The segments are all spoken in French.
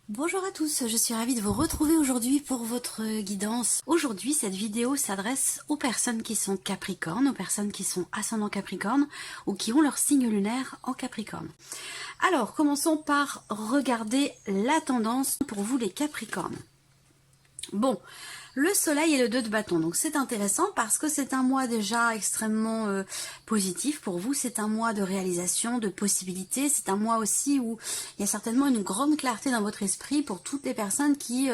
Bonjour à tous, je suis ravie de vous retrouver aujourd'hui pour votre guidance. Aujourd'hui, cette vidéo s'adresse aux personnes qui sont Capricorne, aux personnes qui sont ascendant Capricorne ou qui ont leur signe lunaire en Capricorne. Alors, commençons par regarder la tendance pour vous les Capricornes. Bon, le soleil et le 2 de bâton, donc c'est intéressant parce que c'est un mois déjà extrêmement positif pour vous, c'est un mois de réalisation, de possibilités, c'est un mois aussi où il y a certainement une grande clarté dans votre esprit pour toutes les personnes qui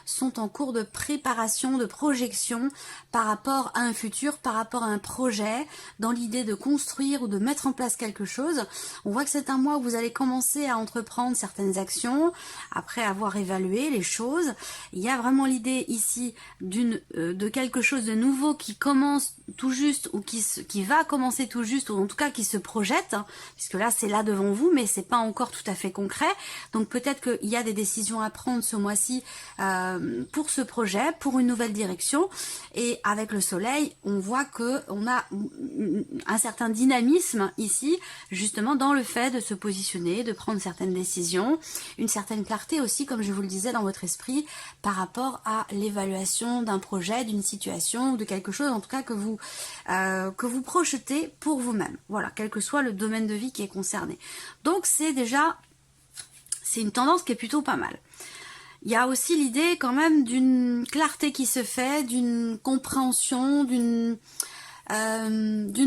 sont en cours de préparation, de projection par rapport à un futur, par rapport à un projet, dans l'idée de construire ou de mettre en place quelque chose. On voit que c'est un mois où vous allez commencer à entreprendre certaines actions, après avoir évalué les choses. Il y a vraiment l'idée ici de quelque chose de nouveau qui commence tout juste ou qui va commencer tout juste ou en tout cas qui se projette, hein, puisque là c'est là devant vous mais c'est pas encore tout à fait concret, donc peut-être qu'il y a des décisions à prendre ce mois-ci pour ce projet, pour une nouvelle direction. Et avec le soleil on voit que on a un certain dynamisme ici justement dans le fait de se positionner, de prendre certaines décisions, une certaine clarté aussi comme je vous le disais dans votre esprit par rapport à l'évaluation d'un projet, d'une situation ou de quelque chose en tout cas que vous projetez pour vous-même, voilà, quel que soit le domaine de vie qui est concerné. Donc c'est une tendance qui est plutôt pas mal. Il y a aussi l'idée quand même d'une clarté qui se fait, d'une compréhension, d'une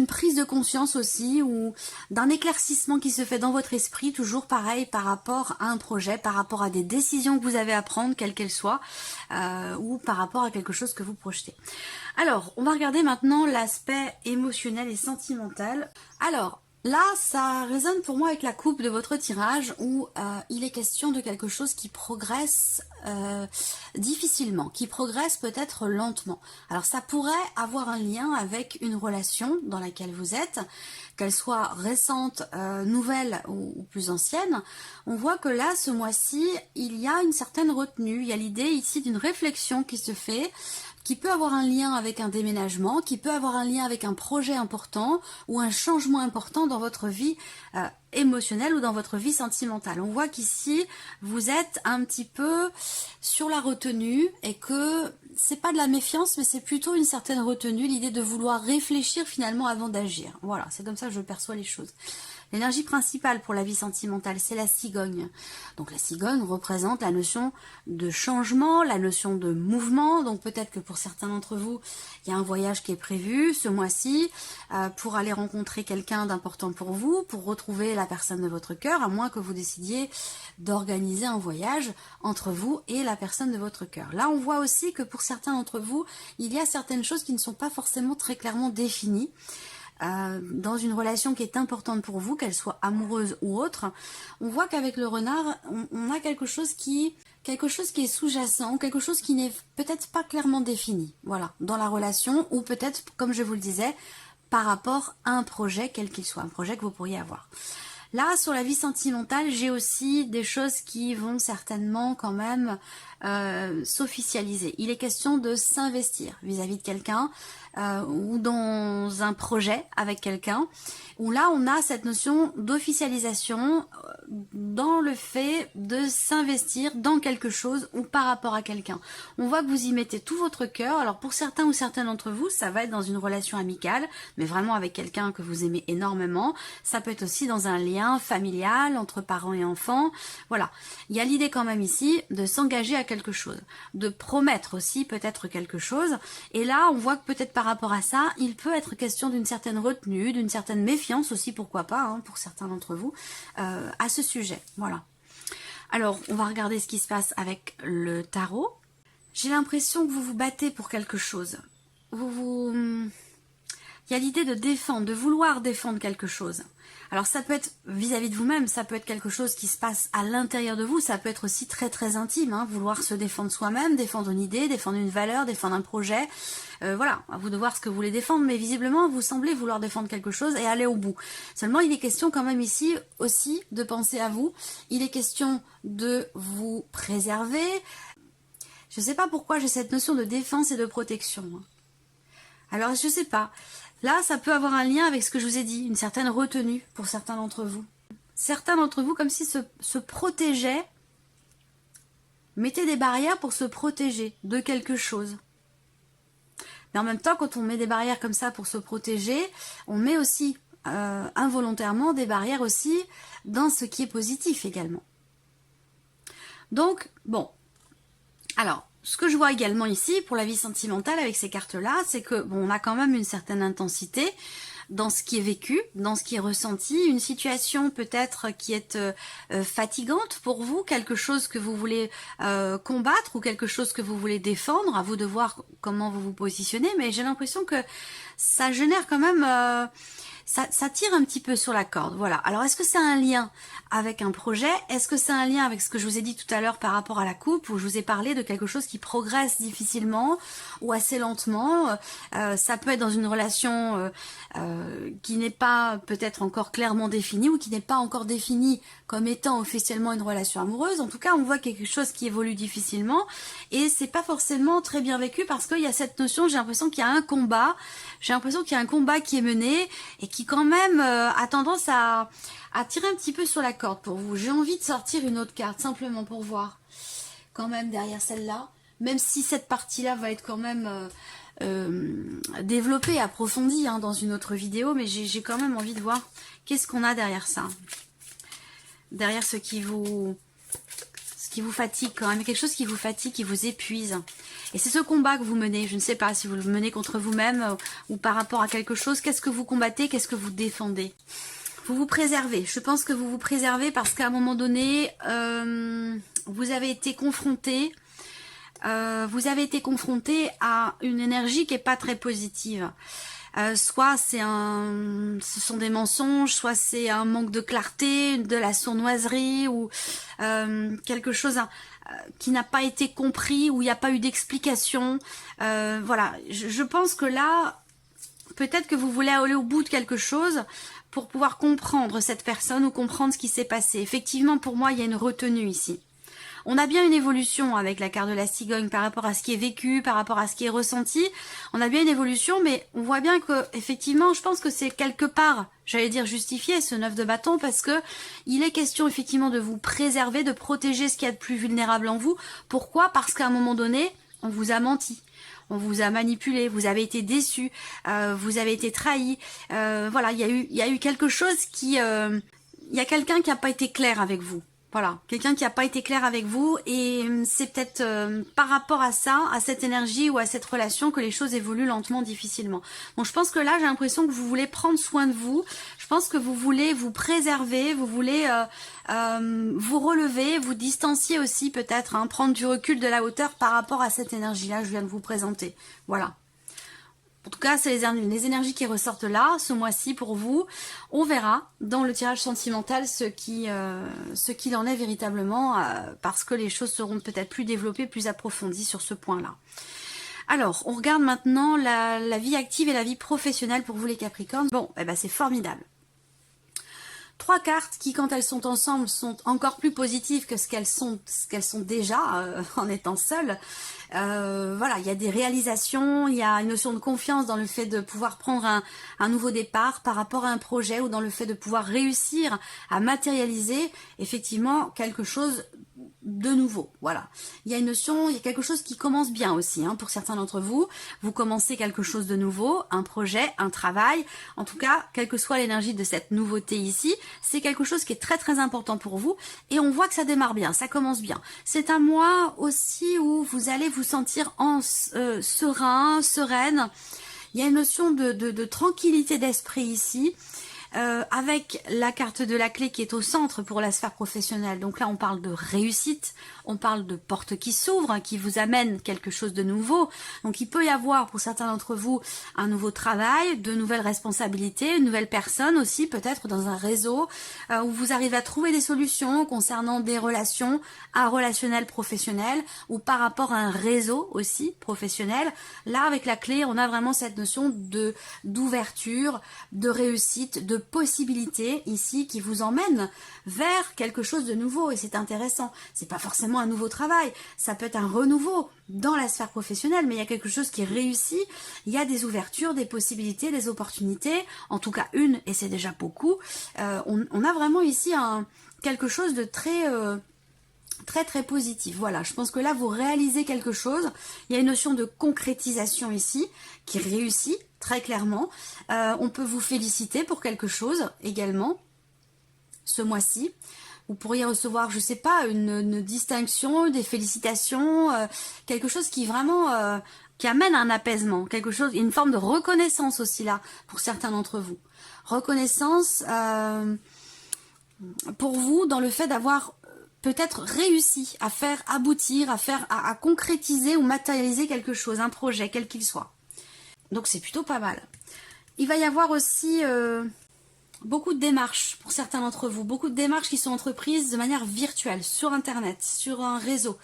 prise de conscience aussi, ou d'un éclaircissement qui se fait dans votre esprit, toujours pareil par rapport à un projet, par rapport à des décisions que vous avez à prendre, quelles qu'elles soient, ou par rapport à quelque chose que vous projetez. Alors, on va regarder maintenant l'aspect émotionnel et sentimental. Alors, là, ça résonne pour moi avec la coupe de votre tirage où il est question de quelque chose qui progresse difficilement, qui progresse peut-être lentement. Alors ça pourrait avoir un lien avec une relation dans laquelle vous êtes, qu'elle soit récente, nouvelle ou plus ancienne. On voit que là, ce mois-ci, il y a une certaine retenue. Il y a l'idée ici d'une réflexion qui se fait, qui peut avoir un lien avec un déménagement, qui peut avoir un lien avec un projet important ou un changement important dans votre vie émotionnelle ou dans votre vie sentimentale. On voit qu'ici, vous êtes un petit peu sur la retenue et que c'est pas de la méfiance, mais c'est plutôt une certaine retenue, l'idée de vouloir réfléchir finalement avant d'agir. Voilà, c'est comme ça que je perçois les choses. L'énergie principale pour la vie sentimentale, c'est la cigogne. Donc la cigogne représente la notion de changement, la notion de mouvement. Donc peut-être que pour certains d'entre vous, il y a un voyage qui est prévu ce mois-ci pour aller rencontrer quelqu'un d'important pour vous, pour retrouver la personne de votre cœur, à moins que vous décidiez d'organiser un voyage entre vous et la personne de votre cœur. Là, on voit aussi que pour certains d'entre vous, il y a certaines choses qui ne sont pas forcément très clairement définies. Dans une relation qui est importante pour vous, qu'elle soit amoureuse ou autre, on voit qu'avec le renard, on a quelque chose qui est sous-jacent, quelque chose qui n'est peut-être pas clairement défini, voilà, dans la relation, ou peut-être, comme je vous le disais, par rapport à un projet, quel qu'il soit, un projet que vous pourriez avoir. Là, sur la vie sentimentale, j'ai aussi des choses qui vont certainement quand même s'officialiser. Il est question de s'investir vis-à-vis de quelqu'un ou dans un projet avec quelqu'un, où là on a cette notion d'officialisation dans le fait de s'investir dans quelque chose ou par rapport à quelqu'un. On voit que vous y mettez tout votre cœur. Alors pour certains ou certaines d'entre vous, ça va être dans une relation amicale, mais vraiment avec quelqu'un que vous aimez énormément. Ça peut être aussi dans un lien familial, entre parents et enfants. Voilà, il y a l'idée quand même ici de s'engager à quelque chose, de promettre aussi peut-être quelque chose. Et là, on voit que peut-être par rapport à ça, il peut être question d'une certaine retenue, d'une certaine méfiance aussi, pourquoi pas, hein, pour certains d'entre vous, à ce sujet. Voilà. Alors, on va regarder ce qui se passe avec le tarot. J'ai l'impression que vous vous battez pour quelque chose. Il y a l'idée de défendre, de vouloir défendre quelque chose. Alors ça peut être vis-à-vis de vous-même, ça peut être quelque chose qui se passe à l'intérieur de vous, ça peut être aussi très très intime, hein, vouloir se défendre soi-même, défendre une idée, défendre une valeur, défendre un projet. Voilà, à vous de voir ce que vous voulez défendre, mais visiblement vous semblez vouloir défendre quelque chose et aller au bout. Seulement il est question quand même ici aussi de penser à vous, il est question de vous préserver. Je ne sais pas pourquoi j'ai cette notion de défense et de protection. Alors je ne sais pas. Là, ça peut avoir un lien avec ce que je vous ai dit, une certaine retenue pour certains d'entre vous. Certains d'entre vous, comme si se protégeaient mettez des barrières pour se protéger de quelque chose. Mais en même temps, quand on met des barrières comme ça pour se protéger, on met aussi involontairement des barrières aussi dans ce qui est positif également. Donc, bon. Alors, ce que je vois également ici, pour la vie sentimentale avec ces cartes-là, c'est que, bon, on a quand même une certaine intensité dans ce qui est vécu, dans ce qui est ressenti, une situation peut-être qui est fatigante pour vous, quelque chose que vous voulez combattre ou quelque chose que vous voulez défendre, à vous de voir comment vous vous positionnez, mais j'ai l'impression que ça génère quand même... ça tire un petit peu sur la corde, voilà. Alors, est-ce que c'est un lien avec un projet? Est-ce que c'est un lien avec ce que je vous ai dit tout à l'heure par rapport à la coupe, où je vous ai parlé de quelque chose qui progresse difficilement ou assez lentement? Ça peut être dans une relation qui n'est pas peut-être encore clairement définie ou qui n'est pas encore définie comme étant officiellement une relation amoureuse. En tout cas, on voit quelque chose qui évolue difficilement et c'est pas forcément très bien vécu parce qu'il y a cette notion, j'ai l'impression qu'il y a un combat, j'ai l'impression qu'il y a un combat qui est mené et qui quand même a tendance à tirer un petit peu sur la corde pour vous. J'ai envie de sortir une autre carte simplement pour voir quand même derrière celle-là, même si cette partie-là va être quand même développée, approfondie dans une autre vidéo, mais j'ai quand même envie de voir qu'est-ce qu'on a derrière ça. Derrière ce qui vous fatigue quand même, quelque chose qui vous fatigue, qui vous épuise. Et c'est ce combat que vous menez, je ne sais pas si vous le menez contre vous-même ou par rapport à quelque chose, qu'est-ce que vous combattez, qu'est-ce que vous défendez? Vous vous préservez, je pense que vous vous préservez parce qu'à un moment donné, vous avez été confronté à une énergie qui n'est pas très positive. Soit ce sont des mensonges, soit c'est un manque de clarté, de la sournoiserie ou quelque chose qui n'a pas été compris, où il n'y a pas eu d'explication. Voilà, je pense que là, peut-être que vous voulez aller au bout de quelque chose pour pouvoir comprendre cette personne ou comprendre ce qui s'est passé. Effectivement, pour moi, il y a une retenue ici. On a bien une évolution avec la carte de la cigogne par rapport à ce qui est vécu, par rapport à ce qui est ressenti. On a bien une évolution, mais on voit bien que, effectivement, je pense que c'est quelque part, j'allais dire justifié, ce 9 de bâton, parce que il est question, effectivement, de vous préserver, de protéger ce qu'il y a de plus vulnérable en vous. Pourquoi? Parce qu'à un moment donné, on vous a menti. On vous a manipulé, vous avez été déçu, vous avez été trahi. Voilà, il y a eu quelque chose qui... il y a quelqu'un qui n'a pas été clair avec vous. Voilà, quelqu'un qui n'a pas été clair avec vous et c'est peut-être par rapport à ça, à cette énergie ou à cette relation que les choses évoluent lentement, difficilement. Donc je pense que là, j'ai l'impression que vous voulez prendre soin de vous. Je pense que vous voulez vous préserver, vous voulez vous relever, vous distancier aussi peut-être, prendre du recul, de la hauteur par rapport à cette énergie-là que je viens de vous présenter. Voilà. En tout cas, c'est les énergies qui ressortent là, ce mois-ci pour vous. On verra dans le tirage sentimental ce qu'il en est véritablement, parce que les choses seront peut-être plus développées, plus approfondies sur ce point-là. Alors, on regarde maintenant la vie active et la vie professionnelle pour vous les Capricornes. Bon, eh ben, c'est formidable. 3 cartes qui, quand elles sont ensemble, sont encore plus positives que ce qu'elles sont déjà en étant seules. Voilà, il y a des réalisations, il y a une notion de confiance dans le fait de pouvoir prendre un nouveau départ par rapport à un projet ou dans le fait de pouvoir réussir à matérialiser effectivement quelque chose de nouveau. Voilà, il y a une notion, il y a quelque chose qui commence bien aussi pour certains d'entre vous. Vous commencez quelque chose de nouveau, un projet, un travail, en tout cas, quelle que soit l'énergie de cette nouveauté ici, c'est quelque chose qui est très très important pour vous et on voit que ça démarre bien, ça commence bien. C'est un mois aussi où vous allez vous sentir serein, sereine. Il y a une notion de tranquillité d'esprit ici. Avec la carte de la clé qui est au centre pour la sphère professionnelle. Donc là, on parle de réussite, on parle de porte qui s'ouvre, qui vous amène quelque chose de nouveau. Donc il peut y avoir pour certains d'entre vous un nouveau travail, de nouvelles responsabilités, une nouvelle personne aussi, peut-être dans un réseau où vous arrivez à trouver des solutions concernant des relations, un relationnel professionnel ou par rapport à un réseau aussi professionnel. Là, avec la clé, on a vraiment cette notion d'ouverture, de réussite, de possibilités ici qui vous emmènent vers quelque chose de nouveau et c'est intéressant. C'est pas forcément un nouveau travail, ça peut être un renouveau dans la sphère professionnelle, mais il y a quelque chose qui réussit, il y a des ouvertures, des possibilités, des opportunités, en tout cas une et c'est déjà beaucoup. On a vraiment ici quelque chose de très très très positif. Voilà, je pense que là vous réalisez quelque chose. Il y a une notion de concrétisation ici qui réussit très clairement. On peut vous féliciter pour quelque chose également ce mois-ci. Vous pourriez recevoir, je sais pas, une distinction, des félicitations, quelque chose qui vraiment qui amène un apaisement, quelque chose, une forme de reconnaissance aussi là pour certains d'entre vous. Reconnaissance pour vous dans le fait d'avoir peut-être réussi à faire aboutir, à concrétiser ou matérialiser quelque chose, un projet, quel qu'il soit. Donc c'est plutôt pas mal. Il va y avoir aussi beaucoup de démarches pour certains d'entre vous, beaucoup de démarches qui sont entreprises de manière virtuelle, sur internet, sur un réseau.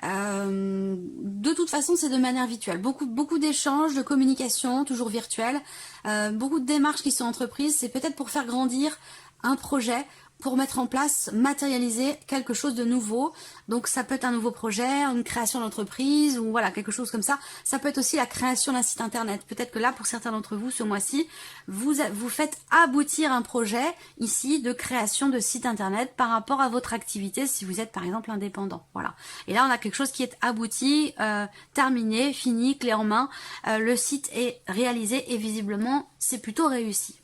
De toute façon, c'est de manière virtuelle. Beaucoup d'échanges, de communication, toujours virtuelle. Beaucoup de démarches qui sont entreprises, c'est peut-être pour faire grandir un projet, pour mettre en place, matérialiser quelque chose de nouveau. Donc ça peut être un nouveau projet, une création d'entreprise ou voilà, quelque chose comme ça. Ça peut être aussi la création d'un site internet. Peut-être que là, pour certains d'entre vous, ce mois-ci, vous faites aboutir un projet ici de création de site internet par rapport à votre activité si vous êtes par exemple indépendant. Voilà. Et là, on a quelque chose qui est abouti, terminé, fini, clé en main. Le site est réalisé et visiblement, c'est plutôt réussi.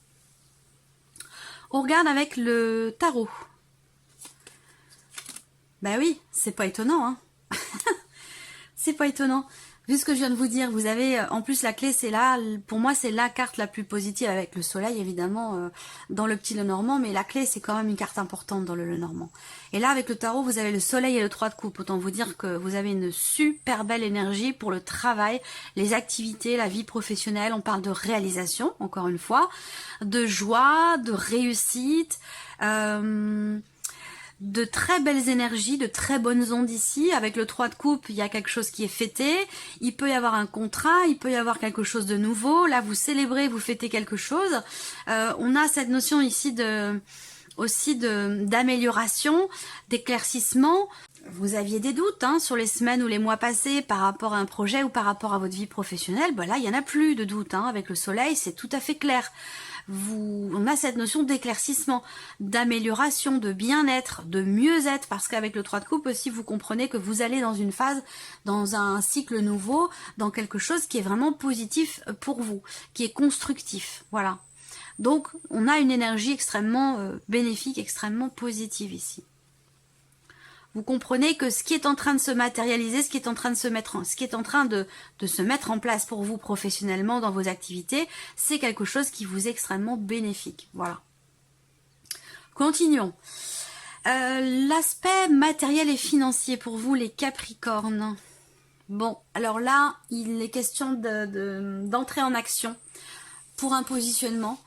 On regarde avec le tarot. Ben oui, c'est pas étonnant, hein. C'est pas étonnant. Vu ce que je viens de vous dire, vous avez, en plus la clé c'est là, pour moi c'est la carte la plus positive avec le soleil évidemment dans le petit Lenormand, mais la clé c'est quand même une carte importante dans le Lenormand. Et là avec le tarot vous avez le soleil et le 3 de coupe, autant vous dire que vous avez une super belle énergie pour le travail, les activités, la vie professionnelle, on parle de réalisation encore une fois, de joie, de réussite, de très belles énergies, de très bonnes ondes ici. Avec le 3 de coupe, il y a quelque chose qui est fêté. Il peut y avoir un contrat, il peut y avoir quelque chose de nouveau. Là, vous célébrez, vous fêtez quelque chose. On a cette notion ici d'amélioration, d'éclaircissement. Vous aviez des doutes sur les semaines ou les mois passés par rapport à un projet ou par rapport à votre vie professionnelle. Ben là, il n'y en a plus de doutes. Avec le soleil, c'est tout à fait clair. On a cette notion d'éclaircissement, d'amélioration, de bien-être, de mieux-être, parce qu'avec le 3 de coupe aussi, vous comprenez que vous allez dans une phase, dans un cycle nouveau, dans quelque chose qui est vraiment positif pour vous, qui est constructif. Voilà. Donc, on a une énergie extrêmement bénéfique, extrêmement positive ici. Vous comprenez que ce qui est en train de se matérialiser, ce qui est en train de se mettre en place pour vous professionnellement dans vos activités, c'est quelque chose qui vous est extrêmement bénéfique. Voilà. Continuons. L'aspect matériel et financier pour vous, les Capricornes. Bon, alors là, il est question d'entrer en action pour un positionnement,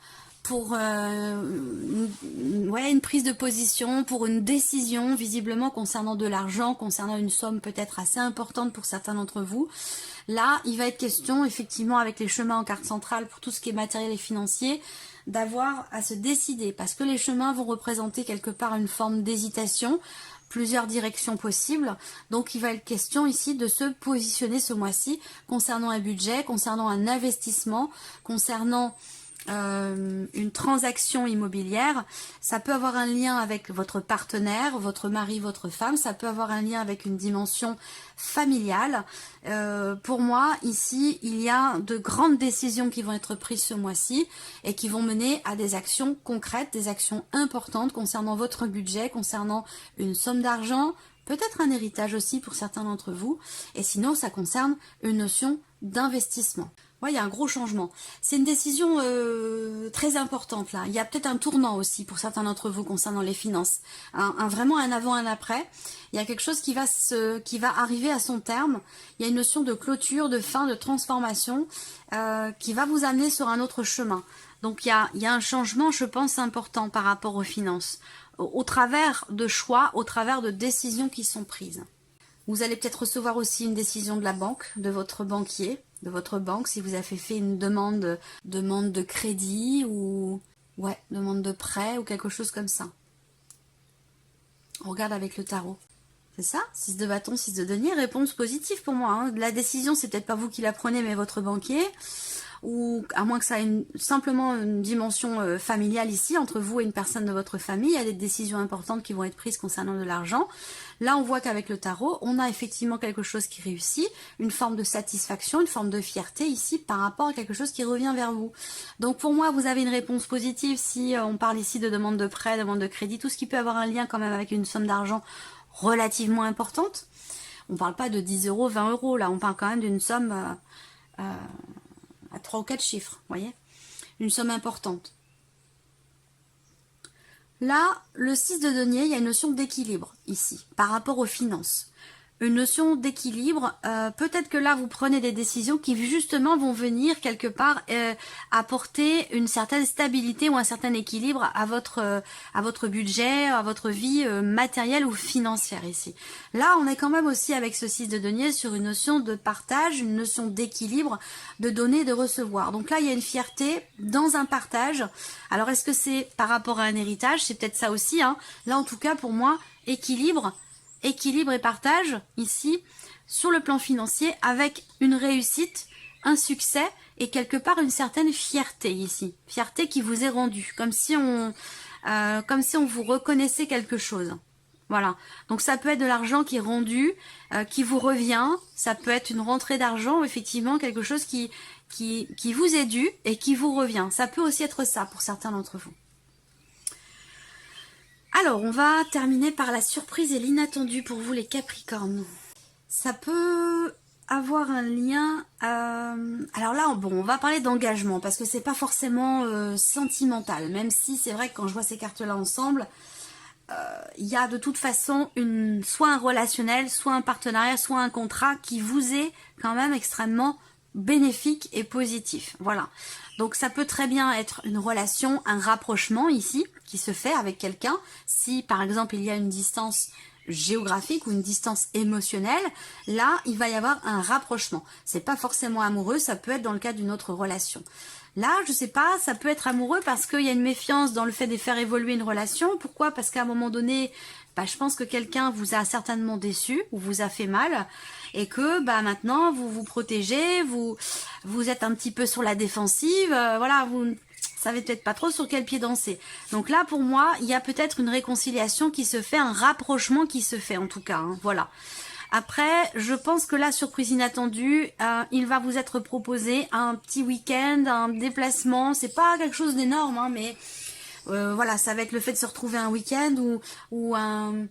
pour une prise de position, pour une décision visiblement concernant de l'argent, concernant une somme peut-être assez importante pour certains d'entre vous. Là, il va être question effectivement avec les chemins en carte centrale pour tout ce qui est matériel et financier, d'avoir à se décider parce que les chemins vont représenter quelque part une forme d'hésitation, plusieurs directions possibles. Donc il va être question ici de se positionner ce mois-ci concernant un budget, concernant un investissement, concernant une transaction immobilière. Ça peut avoir un lien avec votre partenaire, votre mari, votre femme, ça peut avoir un lien avec une dimension familiale. Pour moi, ici, il y a de grandes décisions qui vont être prises ce mois-ci et qui vont mener à des actions concrètes, des actions importantes concernant votre budget, concernant une somme d'argent, peut-être un héritage aussi pour certains d'entre vous, et sinon ça concerne une notion d'investissement. Ouais, il y a un gros changement. C'est une décision très importante là. Il y a peut-être un tournant aussi pour certains d'entre vous concernant les finances. Vraiment un avant, un après. Il y a quelque chose qui va arriver à son terme. Il y a une notion de clôture, de fin, de transformation qui va vous amener sur un autre chemin. Donc il y a un changement, je pense, important par rapport aux finances. Au travers de choix, au travers de décisions qui sont prises. Vous allez peut-être recevoir aussi une décision de la banque, de votre banquier, de votre banque, si vous avez fait une demande de crédit ou demande de prêt ou quelque chose comme ça. On regarde avec le tarot. C'est ça, 6 de bâton, 6 de denier, réponse positive pour moi. La décision, c'est peut-être pas vous qui la prenez, mais votre banquier. ou à moins que ça ait simplement une dimension familiale ici, entre vous et une personne de votre famille, il y a des décisions importantes qui vont être prises concernant de l'argent. Là, on voit qu'avec le tarot, on a effectivement quelque chose qui réussit, une forme de satisfaction, une forme de fierté ici par rapport à quelque chose qui revient vers vous. Donc pour moi, vous avez une réponse positive si on parle ici de demande de prêt, demande de crédit, tout ce qui peut avoir un lien quand même avec une somme d'argent relativement importante. On ne parle pas de 10 euros, 20 euros, là on parle quand même d'une somme à 3 ou 4 chiffres, vous voyez, une somme importante. Là, le 6 de denier, il y a une notion d'équilibre ici, par rapport aux finances. Une notion d'équilibre, peut-être que là vous prenez des décisions qui justement vont venir quelque part apporter une certaine stabilité ou un certain équilibre à votre budget, à votre vie matérielle ou financière ici. Là on est quand même aussi avec ce 6 de denier sur une notion de partage, une notion d'équilibre, de donner, de recevoir. Donc là il y a une fierté dans un partage. Alors est-ce que c'est par rapport à un héritage? C'est peut-être ça aussi, hein. Là en tout cas pour moi, équilibre et partage ici sur le plan financier avec une réussite, un succès et quelque part une certaine fierté ici, fierté qui vous est rendue, comme si on vous reconnaissait quelque chose. Voilà, donc ça peut être de l'argent qui est rendu, qui vous revient, ça peut être une rentrée d'argent, effectivement quelque chose qui vous est dû et qui vous revient. Ça peut aussi être ça pour certains d'entre vous. Alors, on va terminer par la surprise et l'inattendu pour vous les Capricornes. Ça peut avoir un lien... alors là, bon, on va parler d'engagement parce que c'est pas forcément sentimental. Même si c'est vrai que quand je vois ces cartes-là ensemble, il y a de toute façon soit un relationnel, soit un partenariat, soit un contrat qui vous est quand même extrêmement bénéfique et positif. Voilà. Donc ça peut très bien être une relation, un rapprochement ici qui se fait avec quelqu'un. Si par exemple il y a une distance géographique ou une distance émotionnelle, là il va y avoir un rapprochement. C'est pas forcément amoureux, ça peut être dans le cadre d'une autre relation. Là, je sais pas, ça peut être amoureux parce qu'il y a une méfiance dans le fait de faire évoluer une relation. Pourquoi? Parce qu'à un moment donné, je pense que quelqu'un vous a certainement déçu ou vous a fait mal et que maintenant vous vous protégez, vous êtes un petit peu sur la défensive, voilà, vous savez peut-être pas trop sur quel pied danser. Donc là, pour moi, il y a peut-être une réconciliation qui se fait, un rapprochement qui se fait en tout cas, hein, voilà. Après, je pense que la surprise inattendue, il va vous être proposé un petit week-end, un déplacement. C'est pas quelque chose d'énorme, hein, mais voilà, ça va être le fait de se retrouver un week-end ou un...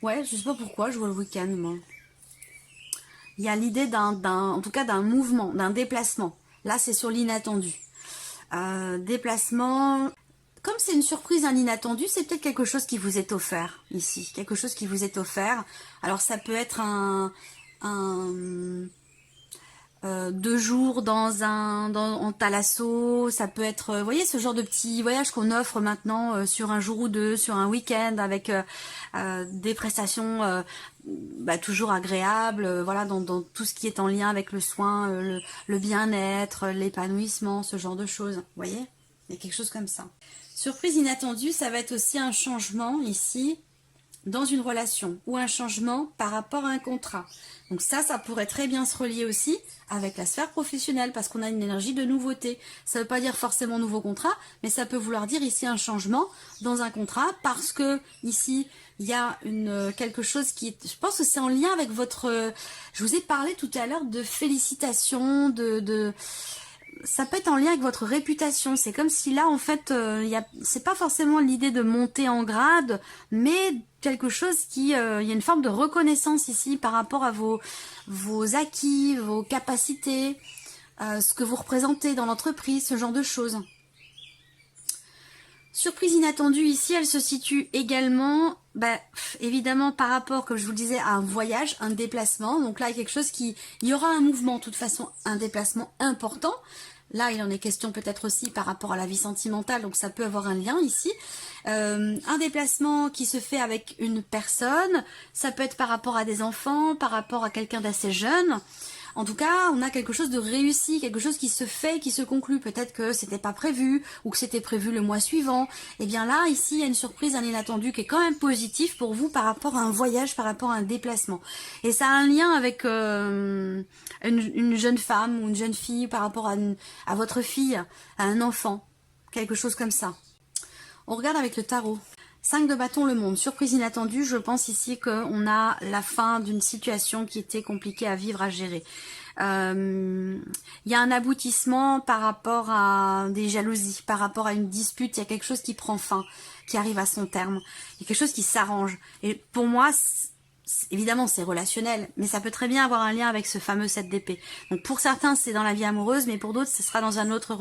Ouais, je sais pas pourquoi je vois le week-end, moi. Il y a l'idée en tout cas d'un mouvement, d'un déplacement. Là, c'est sur l'inattendu. Déplacement... Comme c'est une surprise, un inattendu, c'est peut-être quelque chose qui vous est offert ici. Quelque chose qui vous est offert. Alors ça peut être 2 jours en thalasso, ça peut être, vous voyez, ce genre de petit voyage qu'on offre maintenant sur un jour ou deux, sur un week-end, avec des prestations toujours agréables, voilà, dans tout ce qui est en lien avec le soin, le bien-être, l'épanouissement, ce genre de choses, vous voyez, il y a quelque chose comme ça. Surprise inattendue, ça va être aussi un changement ici dans une relation ou un changement par rapport à un contrat. Donc ça pourrait très bien se relier aussi avec la sphère professionnelle parce qu'on a une énergie de nouveauté. Ça ne veut pas dire forcément nouveau contrat, mais ça peut vouloir dire ici un changement dans un contrat parce que ici il y a quelque chose qui est, je pense que c'est en lien avec votre... je vous ai parlé tout à l'heure de félicitations, ça peut être en lien avec votre réputation. C'est comme si là, en fait, c'est pas forcément l'idée de monter en grade, mais quelque chose il y a une forme de reconnaissance ici par rapport à vos acquis, vos capacités, ce que vous représentez dans l'entreprise, ce genre de choses. Surprise inattendue ici, elle se situe également, évidemment par rapport, comme je vous le disais, à un voyage, un déplacement. Donc là, il y a quelque chose il y aura un mouvement, de toute façon, un déplacement important. Là, il en est question peut-être aussi par rapport à la vie sentimentale, donc ça peut avoir un lien ici. Un déplacement qui se fait avec une personne, ça peut être par rapport à des enfants, par rapport à quelqu'un d'assez jeune. En tout cas, on a quelque chose de réussi, quelque chose qui se fait, qui se conclut. Peut-être que c'était pas prévu ou que c'était prévu le mois suivant. Et bien là, ici, il y a une surprise, un inattendu qui est quand même positif pour vous par rapport à un voyage, par rapport à un déplacement. Et ça a un lien avec une jeune femme ou une jeune fille par rapport à votre fille, à un enfant, quelque chose comme ça. On regarde avec le tarot. 5 de bâton, le monde. Surprise inattendue, je pense ici qu'on a la fin d'une situation qui était compliquée à vivre, à gérer. Il y a un aboutissement par rapport à des jalousies, par rapport à une dispute, il y a quelque chose qui prend fin, qui arrive à son terme. Il y a quelque chose qui s'arrange. Et pour moi, évidemment c'est relationnel, mais ça peut très bien avoir un lien avec ce fameux 7 d'épée. Donc pour certains c'est dans la vie amoureuse, mais pour d'autres ce sera dans un autre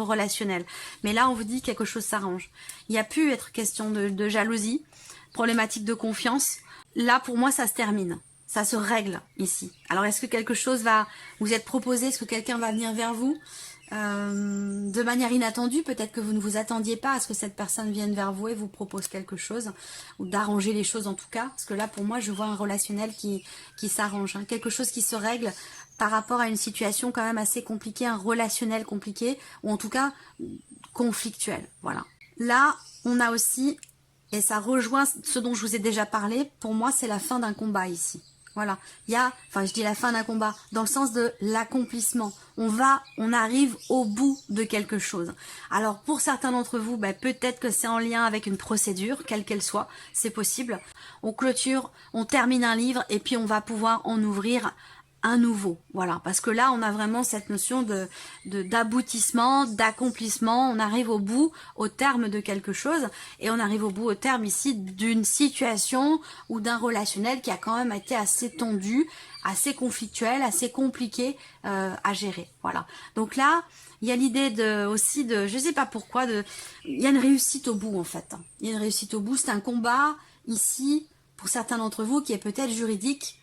relationnel. Mais là on vous dit que quelque chose s'arrange. Il n'y a plus être question de jalousie, problématique de confiance. Là pour moi ça se termine, ça se règle ici. Alors est-ce que quelque chose va vous être proposé, est-ce que quelqu'un va venir vers vous de manière inattendue, peut-être que vous ne vous attendiez pas à ce que cette personne vienne vers vous et vous propose quelque chose, ou d'arranger les choses en tout cas, parce que là pour moi je vois un relationnel qui s'arrange, hein, quelque chose qui se règle par rapport à une situation quand même assez compliquée, un relationnel compliqué, ou en tout cas conflictuel, voilà. Là on a aussi, et ça rejoint ce dont je vous ai déjà parlé, pour moi c'est la fin d'un combat ici. Voilà, il y a, enfin je dis la fin d'un combat, dans le sens de l'accomplissement. On arrive au bout de quelque chose. Alors pour certains d'entre vous, peut-être que c'est en lien avec une procédure, quelle qu'elle soit, c'est possible. On clôture, on termine un livre et puis on va pouvoir en ouvrir un nouveau, voilà, parce que là on a vraiment cette notion d'aboutissement, d'accomplissement, on arrive au bout, au terme de quelque chose, et on arrive au bout, au terme ici d'une situation ou d'un relationnel qui a quand même été assez tendu, assez conflictuel, assez compliqué à gérer, voilà. Donc là, il y a l'idée aussi de, je sais pas pourquoi, il y a une réussite au bout en fait, il y a une réussite au bout, c'est un combat ici, pour certains d'entre vous, qui est peut-être juridique,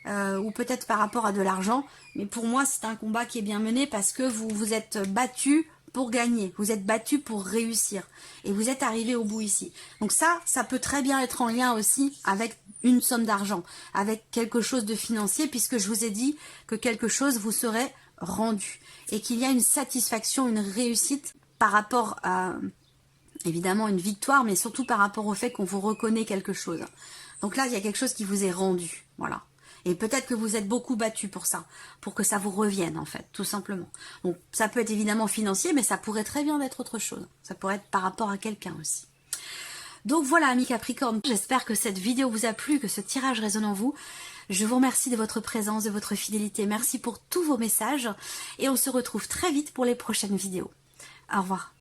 ou peut-être par rapport à de l'argent, mais pour moi c'est un combat qui est bien mené parce que vous vous êtes battu pour gagner, vous êtes battu pour réussir, et vous êtes arrivé au bout ici. Donc ça peut très bien être en lien aussi avec une somme d'argent, avec quelque chose de financier, puisque je vous ai dit que quelque chose vous serait rendu, et qu'il y a une satisfaction, une réussite par rapport à, évidemment, une victoire, mais surtout par rapport au fait qu'on vous reconnaît quelque chose. Donc là il y a quelque chose qui vous est rendu, voilà. Et peut-être que vous êtes beaucoup battu pour ça, pour que ça vous revienne en fait, tout simplement. Donc ça peut être évidemment financier, mais ça pourrait très bien être autre chose. Ça pourrait être par rapport à quelqu'un aussi. Donc voilà, amis Capricorne, j'espère que cette vidéo vous a plu, que ce tirage résonne en vous. Je vous remercie de votre présence, de votre fidélité. Merci pour tous vos messages. Et on se retrouve très vite pour les prochaines vidéos. Au revoir.